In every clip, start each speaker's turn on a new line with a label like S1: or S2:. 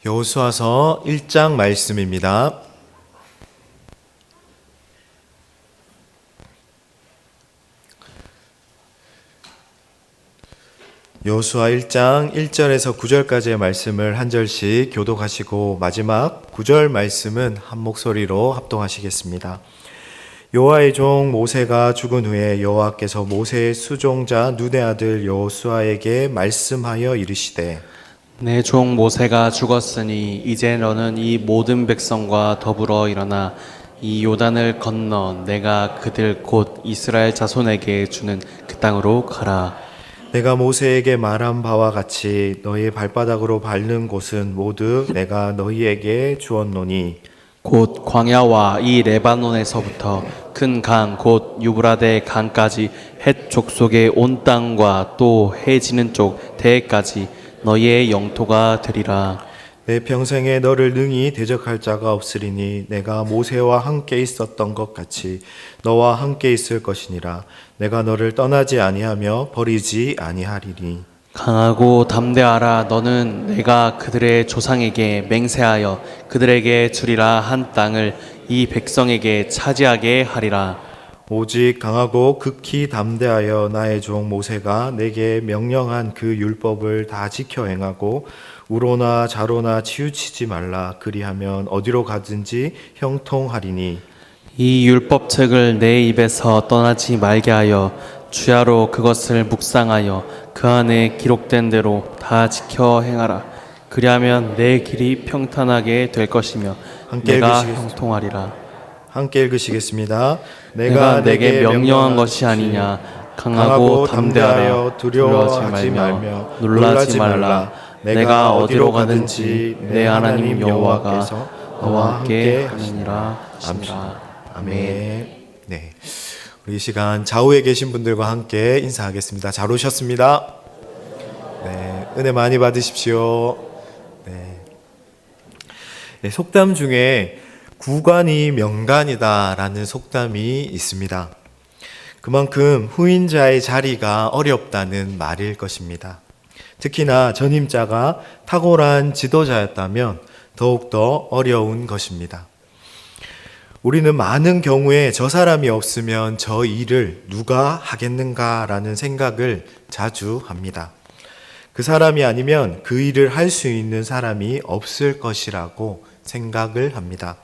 S1: 여호수아서 1장 말씀입니다. 여호수아 1장 1절에서 9절까지의 말씀을 한 절씩 교독하시고 마지막 9절 말씀은 한 목소리로 합동하시겠습니다. 여호와의 종 모세가 죽은 후에 여호와께서 모세의 수종자 눈의 아들 여호수아에게 말씀하여 이르시되
S2: 내 종 모세가 죽었으니 이제 너는 이 모든 백성과 더불어 일어나 이 요단을 건너 내가 그들 곧 이스라엘 자손에게 주는 그 땅으로 가라.
S1: 내가 모세에게 말한 바와 같이 너희의 발바닥으로 밟는 곳은 모두 내가 너희에게 주었노니
S2: 곧 광야와 이 레바논에서부터 큰 강 곧 유브라데 강까지 헷 족속의 온 땅과 또 해 지는 쪽 대해까지 너희의 영토가 되리라.
S1: 내 평생에 너를 능히 대적할 자가 없으리니 내가 모세와 함께 있었던 것 같이 너와 함께 있을 것이니라. 내가 너를 떠나지 아니하며 버리지 아니하리니
S2: 강하고 담대하라. 너는 내가 그들의 조상에게 맹세하여 그들에게 주리라 한 땅을 이 백성에게 차지하게 하리라.
S1: 오직 강하고 극히 담대하여 나의 종 모세가 내게 명령한 그 율법을 다 지켜 행하고 우로나 좌로나 치우치지 말라. 그리하면 어디로 가든지 형통하리니
S2: 이 율법책을 내 입에서 떠나지 말게 하여 주야로 그것을 묵상하여 그 안에 기록된 대로 다 지켜 행하라. 그리하면 내 길이 평탄하게 될 것이며 내가 형통하리라.
S1: 함께 읽으시겠습니다.
S2: 내가 내게 명령한 것이 아니냐. 강하고 담대하여 두려워하지 말며 놀라지 말라. 내가 어디로 가든지 내 하나님 여호와가 너와 함께 하시니라.
S1: 아멘. 네, 우리 이 시간 좌우에 계신 분들과 함께 인사하겠습니다. 잘 오셨습니다. 네, 은혜 많이 받으십시오. 네, 속담 중에 구관이 명간이다라는 속담이 있습니다. 그만큼 후임자의 자리가 어렵다는 말일 것입니다. 특히나 전임자가 탁월한 지도자였다면 더욱더 어려운 것입니다. 우리는 많은 경우에 저 사람이 없으면 저 일을 누가 하겠는가라는 생각을 자주 합니다. 그 사람이 아니면 그 일을 할 수 있는 사람이 없을 것이라고 생각을 합니다.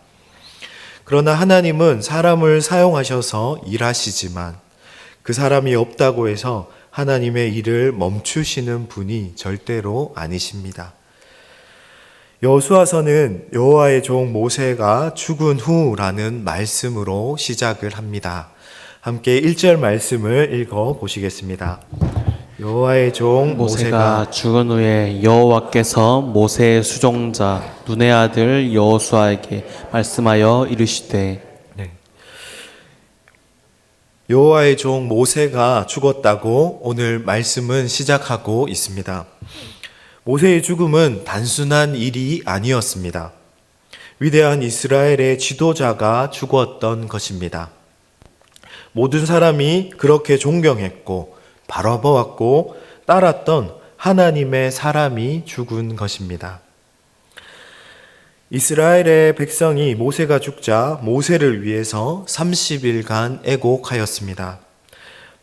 S1: 그러나 하나님은 사람을 사용하셔서 일하시지만 그 사람이 없다고 해서 하나님의 일을 멈추시는 분이 절대로 아니십니다. 여호수아서는 여호와의 종 모세가 죽은 후라는 말씀으로 시작을 합니다. 함께 1절 말씀을 읽어 보시겠습니다. 여호와의 종
S2: 모세가 죽은 후에 여호와께서 모세의 수종자 눈의 아들 여호수아에게 말씀하여 이르시되
S1: 여호와의 종 모세가 죽었다고 오늘 말씀은 시작하고 있습니다. 모세의 죽음은 단순한 일이 아니었습니다. 위대한 이스라엘의 지도자가 죽었던 것입니다. 모든 사람이 그렇게 존경했고 바라보았고 따랐던 하나님의 사람이 죽은 것입니다. 이스라엘의 백성이 모세가 죽자 모세를 위해서 30일간 애곡하였습니다.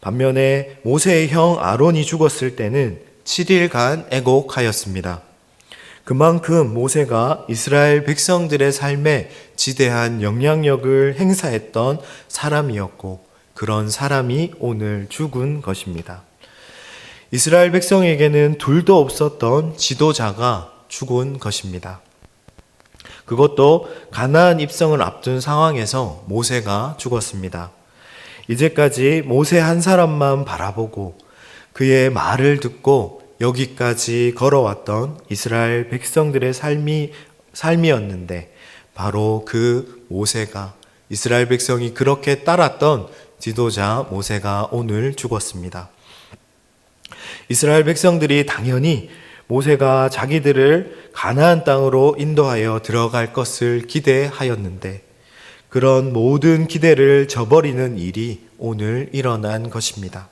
S1: 반면에 모세의 형 아론이 죽었을 때는 7일간 애곡하였습니다. 그만큼 모세가 이스라엘 백성들의 삶에 지대한 영향력을 행사했던 사람이었고 그런 사람이 오늘 죽은 것입니다. 이스라엘 백성에게는 둘도 없었던 지도자가 죽은 것입니다. 그것도 가나안 입성을 앞둔 상황에서 모세가 죽었습니다. 이제까지 모세 한 사람만 바라보고 그의 말을 듣고 여기까지 걸어왔던 이스라엘 백성들의 삶이었는데 바로 그 모세가 이스라엘 백성이 그렇게 따랐던 지도자 모세가 오늘 죽었습니다. 이스라엘 백성들이 당연히 모세가 자기들을 가나안 땅으로 인도하여 들어갈 것을 기대하였는데 그런 모든 기대를 저버리는 일이 오늘 일어난 것입니다.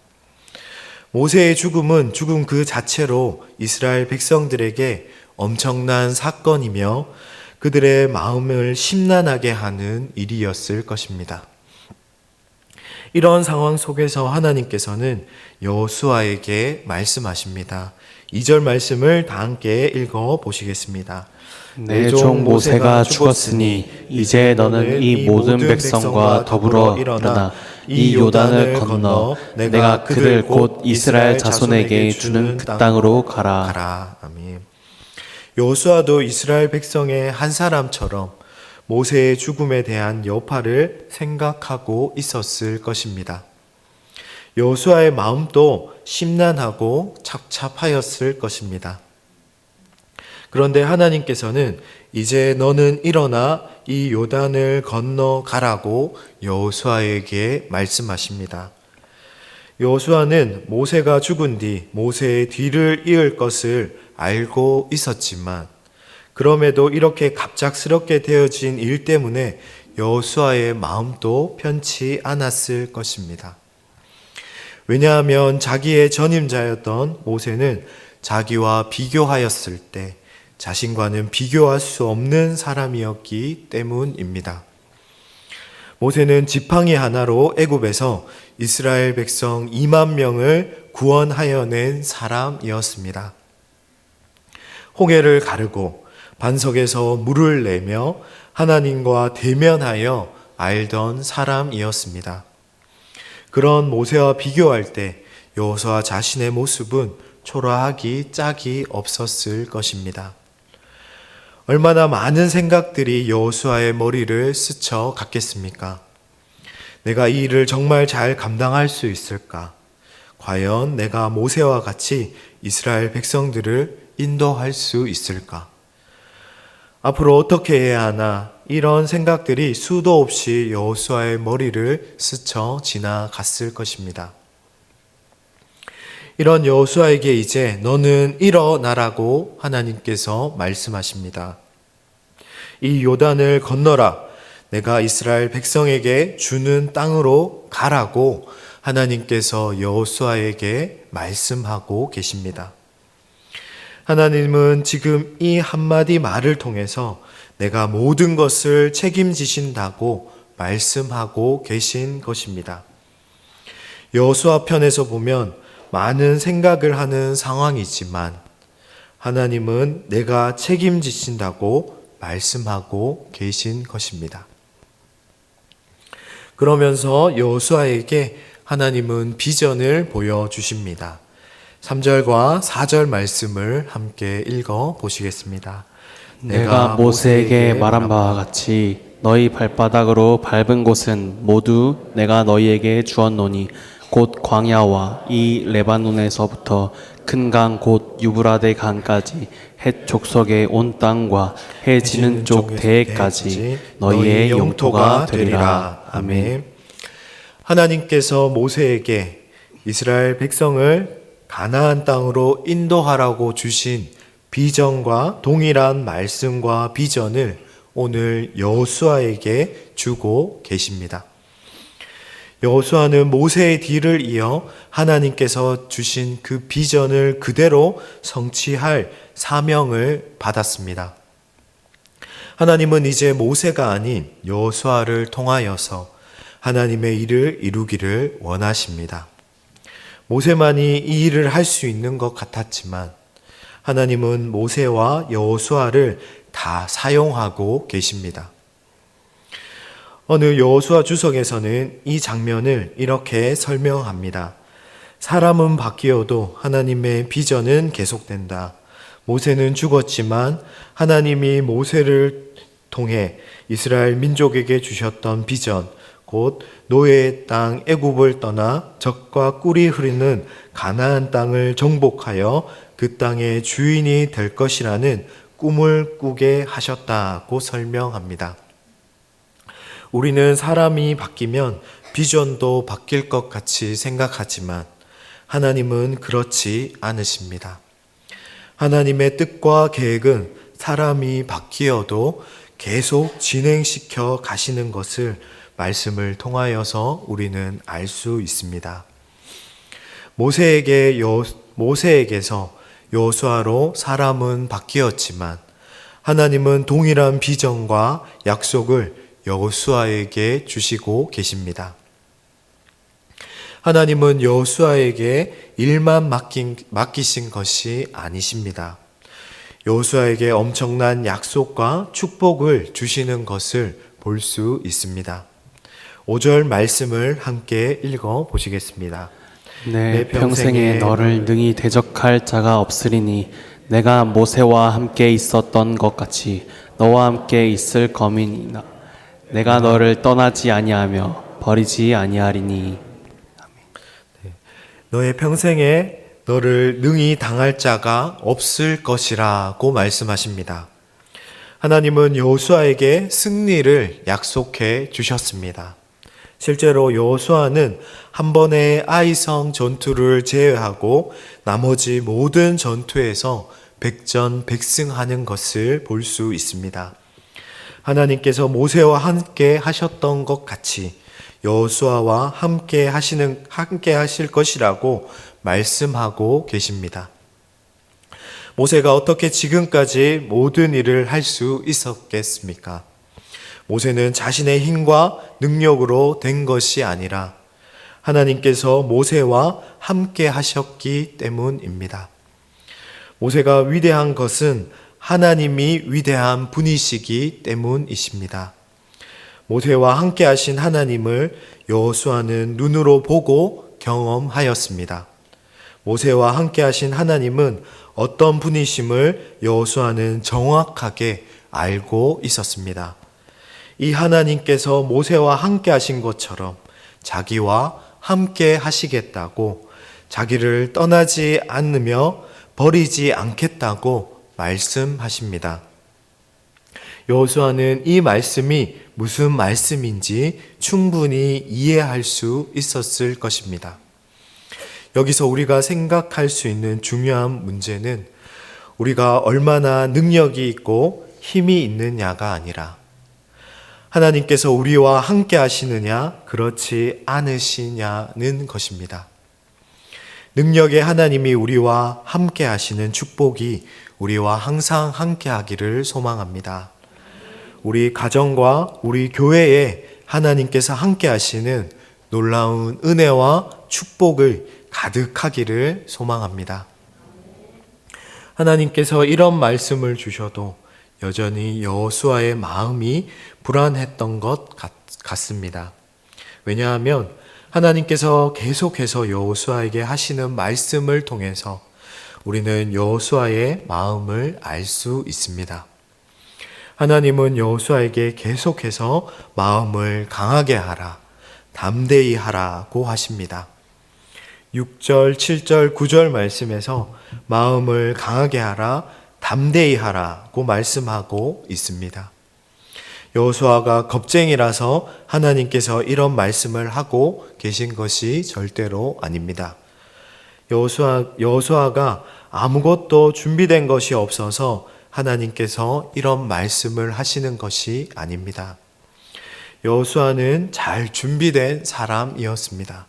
S1: 모세의 죽음은 죽음 그 자체로 이스라엘 백성들에게 엄청난 사건이며 그들의 마음을 심란하게 하는 일이었을 것입니다. 이런 상황 속에서 하나님께서는 여호수아에게 말씀하십니다. 2절 말씀을 다 함께 읽어 보시겠습니다.
S2: 내 종 모세가 죽었으니 이제 너는 이 모든 백성과 더불어 일어나 이 요단을 건너 내가 그들 곧 이스라엘 자손에게 주는 그 땅으로 가라.
S1: 아멘. 여호수아도 이스라엘 백성의 한 사람처럼 모세의 죽음에 대한 여파를 생각하고 있었을 것입니다. 여호수아의 마음도 심란하고 착잡하였을 것입니다. 그런데 하나님께서는 이제 너는 일어나 이 요단을 건너 가라고 여호수아에게 말씀하십니다. 여호수아는 모세가 죽은 뒤 모세의 뒤를 이을 것을 알고 있었지만 그럼에도 이렇게 갑작스럽게 되어진 일 때문에 여호수아의 마음도 편치 않았을 것입니다. 왜냐하면 자기의 전임자였던 모세는 자기와 비교하였을 때 자신과는 비교할 수 없는 사람이었기 때문입니다. 모세는 지팡이 하나로 애굽에서 이스라엘 백성 2만 명을 구원하여 낸 사람이었습니다. 홍해를 가르고 반석에서 물을 내며 하나님과 대면하여 알던 사람이었습니다. 그런 모세와 비교할 때 여호수아 자신의 모습은 초라하기 짝이 없었을 것입니다. 얼마나 많은 생각들이 여호수아의 머리를 스쳐 갔겠습니까? 내가 이 일을 정말 잘 감당할 수 있을까? 과연 내가 모세와 같이 이스라엘 백성들을 인도할 수 있을까? 앞으로 어떻게 해야 하나? 이런 생각들이 수도 없이 여호수아의 머리를 스쳐 지나갔을 것입니다. 이런 여호수아에게 이제 너는 일어나라고 하나님께서 말씀하십니다. 이 요단을 건너라. 내가 이스라엘 백성에게 주는 땅으로 가라고 하나님께서 여호수아에게 말씀하고 계십니다. 하나님은 지금 이 한마디 말을 통해서 내가 모든 것을 책임지신다고 말씀하고 계신 것입니다. 여호수아 편에서 보면 많은 생각을 하는 상황이지만 하나님은 내가 책임지신다고 말씀하고 계신 것입니다. 그러면서 여호수아에게 하나님은 비전을 보여주십니다. 3절과 4절 말씀을 함께 읽어 보시겠습니다.
S2: 내가 모세에게 말한 바와 같이 너희 발바닥으로 밟은 곳은 모두 내가 너희에게 주었노니 곧 광야와 이 레바논에서부터 큰 강 곧 유브라데 강까지 헷 족속의 온 땅과 해 지는 쪽 대해까지 너희의 영토가 되리라. 아멘.
S1: 하나님께서 모세에게 이스라엘 백성을 가나안 땅으로 인도하라고 주신 비전과 동일한 말씀과 비전을 오늘 여호수아에게 주고 계십니다. 여호수아는 모세의 뒤를 이어 하나님께서 주신 그 비전을 그대로 성취할 사명을 받았습니다. 하나님은 이제 모세가 아닌 여호수아를 통하여서 하나님의 일을 이루기를 원하십니다. 모세만이 이 일을 할 수 있는 것 같았지만 하나님은 모세와 여호수아를 다 사용하고 계십니다. 어느 여호수아 주석에서는 이 장면을 이렇게 설명합니다. 사람은 바뀌어도 하나님의 비전은 계속된다. 모세는 죽었지만 하나님이 모세를 통해 이스라엘 민족에게 주셨던 비전, 곧 노예의 땅 애굽을 떠나 젖과 꿀이 흐르는 가나안 땅을 정복하여 그 땅의 주인이 될 것이라는 꿈을 꾸게 하셨다고 설명합니다. 우리는 사람이 바뀌면 비전도 바뀔 것 같이 생각하지만 하나님은 그렇지 않으십니다. 하나님의 뜻과 계획은 사람이 바뀌어도 계속 진행시켜 가시는 것을 말씀을 통하여서 우리는 알 수 있습니다. 모세에게서 여호수아로 사람은 바뀌었지만 하나님은 동일한 비전과 약속을 여호수아에게 주시고 계십니다. 하나님은 여호수아에게 일만 맡기신 것이 아니십니다. 여호수아에게 엄청난 약속과 축복을 주시는 것을 볼 수 있습니다. 5절 말씀을 함께 읽어 보시겠습니다.
S2: 내 평생에 너를 능히 대적할 자가 없으리니 내가 모세와 함께 있었던 것 같이 너와 함께 있을 검이니나 내가 너를 떠나지 아니하며 버리지 아니하리니.
S1: 너의 평생에 너를 능히 당할 자가 없을 것이라고 말씀하십니다. 하나님은 여호수아에게 승리를 약속해 주셨습니다. 실제로 여호수아는 한 번의 아이성 전투를 제외하고 나머지 모든 전투에서 백전백승하는 것을 볼 수 있습니다. 하나님께서 모세와 함께 하셨던 것 같이 여호수아와 함께 하실 것이라고 말씀하고 계십니다. 모세가 어떻게 지금까지 모든 일을 할 수 있었겠습니까? 모세는 자신의 힘과 능력으로 된 것이 아니라 하나님께서 모세와 함께 하셨기 때문입니다. 모세가 위대한 것은 하나님이 위대한 분이시기 때문이십니다. 모세와 함께 하신 하나님을 여호수아는 눈으로 보고 경험하였습니다. 모세와 함께 하신 하나님은 어떤 분이심을 여호수아는 정확하게 알고 있었습니다. 이 하나님께서 모세와 함께 하신 것처럼 자기와 함께 하시겠다고, 자기를 떠나지 않으며 버리지 않겠다고 말씀하십니다. 여호수아는 이 말씀이 무슨 말씀인지 충분히 이해할 수 있었을 것입니다. 여기서 우리가 생각할 수 있는 중요한 문제는 우리가 얼마나 능력이 있고 힘이 있느냐가 아니라 하나님께서 우리와 함께 하시느냐, 그렇지 않으시냐는 것입니다. 능력의 하나님이 우리와 함께 하시는 축복이 우리와 항상 함께 하기를 소망합니다. 우리 가정과 우리 교회에 하나님께서 함께 하시는 놀라운 은혜와 축복을 가득하기를 소망합니다. 하나님께서 이런 말씀을 주셔도 여전히 여호수아의 마음이 불안했던 것 같습니다. 왜냐하면 하나님께서 계속해서 여호수아에게 하시는 말씀을 통해서 우리는 여호수아의 마음을 알 수 있습니다. 하나님은 여호수아에게 계속해서 마음을 강하게 하라, 담대히 하라고 하십니다. 6절, 7절, 9절 말씀에서 마음을 강하게 하라, 담대히 하라고 말씀하고 있습니다. 여호수아가 겁쟁이라서 하나님께서 이런 말씀을 하고 계신 것이 절대로 아닙니다. 여호수아가 아무것도 준비된 것이 없어서 하나님께서 이런 말씀을 하시는 것이 아닙니다. 여호수아는 잘 준비된 사람이었습니다.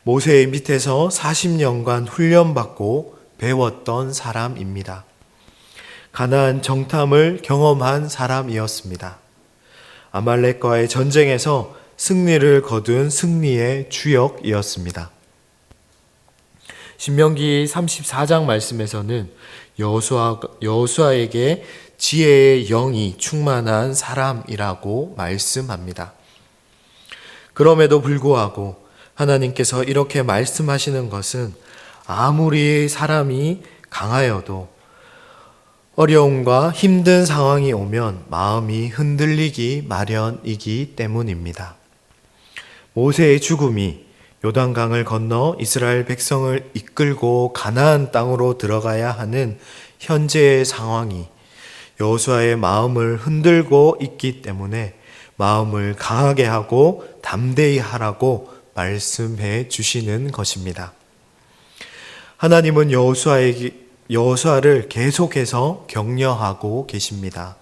S1: 모세의 밑에서 40년간 훈련받고 배웠던 사람입니다. 가나안 정탐을 경험한 사람이었습니다. 아말렉과의 전쟁에서 승리를 거둔 승리의 주역이었습니다. 신명기 34장 말씀에서는 여호수아에게 지혜의 영이 충만한 사람이라고 말씀합니다. 그럼에도 불구하고 하나님께서 이렇게 말씀하시는 것은 아무리 사람이 강하여도 어려움과 힘든 상황이 오면 마음이 흔들리기 마련이기 때문입니다. 모세의 죽음이 요단강을 건너 이스라엘 백성을 이끌고 가나안 땅으로 들어가야 하는 현재의 상황이 여호수아의 마음을 흔들고 있기 때문에 마음을 강하게 하고 담대히 하라고 말씀해 주시는 것입니다. 하나님은 여호수아를 계속해서 격려하고 계십니다.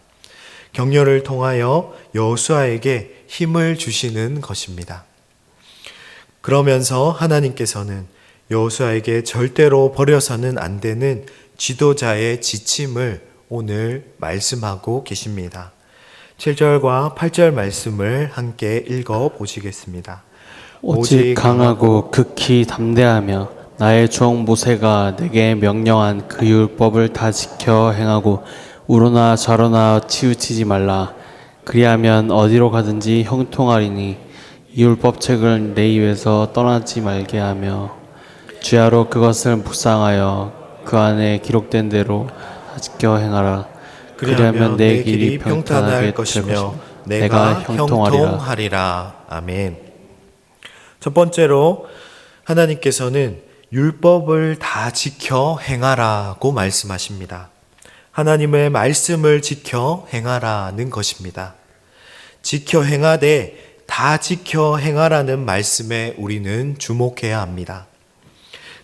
S1: 격려를 통하여 여호수아에게 힘을 주시는 것입니다. 그러면서 하나님께서는 여호수아에게 절대로 버려서는 안 되는 지도자의 지침을 오늘 말씀하고 계십니다. 7절과 8절 말씀을 함께 읽어 보시겠습니다.
S2: 오직 강하고 극히 담대하며 나의 종 모세가 내게 명령한 그 율법을 다 지켜 행하고 우로나 좌로나 치우치지 말라. 그리하면 어디로 가든지 형통하리니 이 율법책을 내 입에서 떠나지 말게 하며 주야로 그것을 묵상하여 그 안에 기록된 대로 다 지켜 행하라. 그리하면 내 길이 평탄할 것이며 내가
S1: 형통하리라. 아멘. 첫 번째로 하나님께서는 율법을 다 지켜 행하라고 말씀하십니다. 하나님의 말씀을 지켜 행하라는 것입니다. 지켜 행하되 다 지켜 행하라는 말씀에 우리는 주목해야 합니다.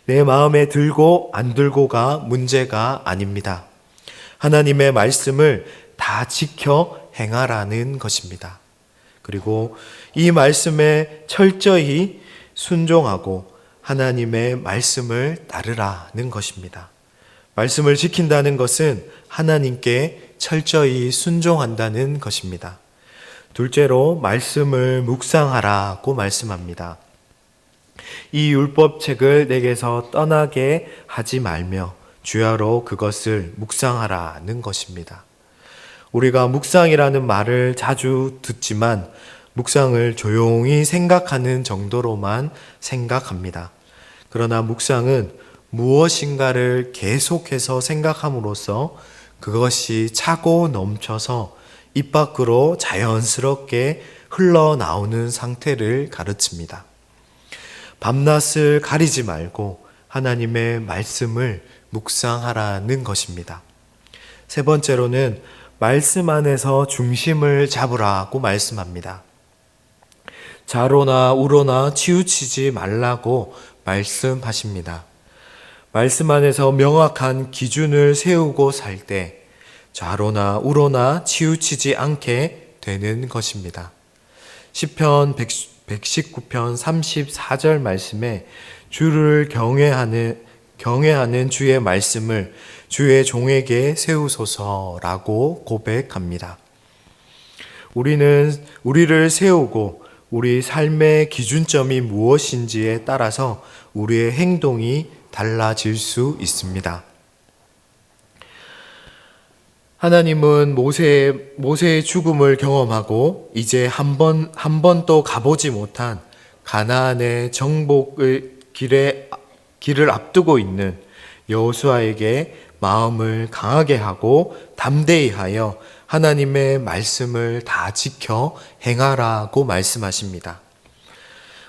S1: 내 마음에 들고 안 들고가 문제가 아닙니다. 하나님의 말씀을 다 지켜 행하라는 것입니다. 그리고 이 말씀에 철저히 순종하고 하나님의 말씀을 따르라는 것입니다. 말씀을 지킨다는 것은 하나님께 철저히 순종한다는 것입니다. 둘째로 말씀을 묵상하라고 말씀합니다. 이 율법책을 내게서 떠나게 하지 말며 주야로 그것을 묵상하라는 것입니다. 우리가 묵상이라는 말을 자주 듣지만 묵상을 조용히 생각하는 정도로만 생각합니다. 그러나 묵상은 무엇인가를 계속해서 생각함으로써 그것이 차고 넘쳐서 입 밖으로 자연스럽게 흘러나오는 상태를 가르칩니다. 밤낮을 가리지 말고 하나님의 말씀을 묵상하라는 것입니다. 세 번째로는 말씀 안에서 중심을 잡으라고 말씀합니다. 좌로나 우로나 치우치지 말라고 말씀하십니다. 말씀 안에서 명확한 기준을 세우고 살 때 좌로나 우로나 치우치지 않게 되는 것입니다. 시편 119편 34절 말씀에 주를 경외하는 주의 말씀을 주의 종에게 세우소서라고 고백합니다. 우리를 세우고 우리 삶의 기준점이 무엇인지에 따라서 우리의 행동이 달라질 수 있습니다. 하나님은 모세의 죽음을 경험하고 이제 한 번도 가보지 못한 가나안의 정복의 길을 앞두고 있는 여호수아에게 마음을 강하게 하고 담대히 하여 하나님의 말씀을 다 지켜 행하라고 말씀하십니다.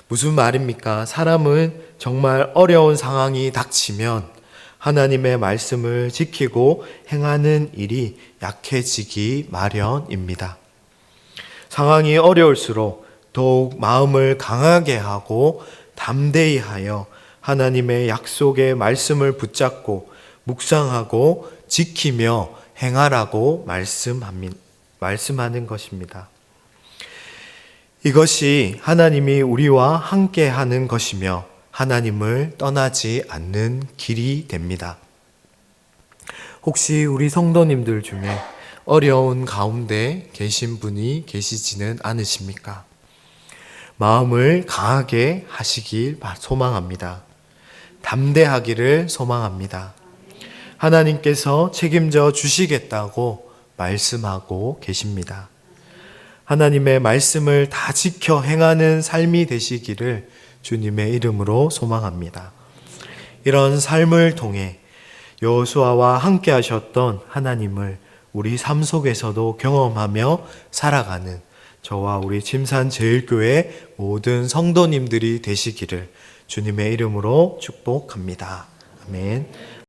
S1: 무슨 말입니까? 사람은 정말 어려운 상황이 닥치면 하나님의 말씀을 지키고 행하는 일이 약해지기 마련입니다. 상황이 어려울수록 더욱 마음을 강하게 하고 담대히 하여 하나님의 약속의 말씀을 붙잡고 묵상하고 지키며 행하라고 말씀하는 것입니다. 이것이 하나님이 우리와 함께 하는 것이며 하나님을 떠나지 않는 길이 됩니다. 혹시 우리 성도님들 중에 어려운 가운데 계신 분이 계시지는 않으십니까? 마음을 강하게 하시길 소망합니다. 담대하기를 소망합니다. 하나님께서 책임져 주시겠다고 말씀하고 계십니다. 하나님의 말씀을 다 지켜 행하는 삶이 되시기를 주님의 이름으로 소망합니다. 이런 삶을 통해 여호수아와 함께 하셨던 하나님을 우리 삶 속에서도 경험하며 살아가는 저와 우리 침산제일교회 모든 성도님들이 되시기를 주님의 이름으로 축복합니다. 아멘.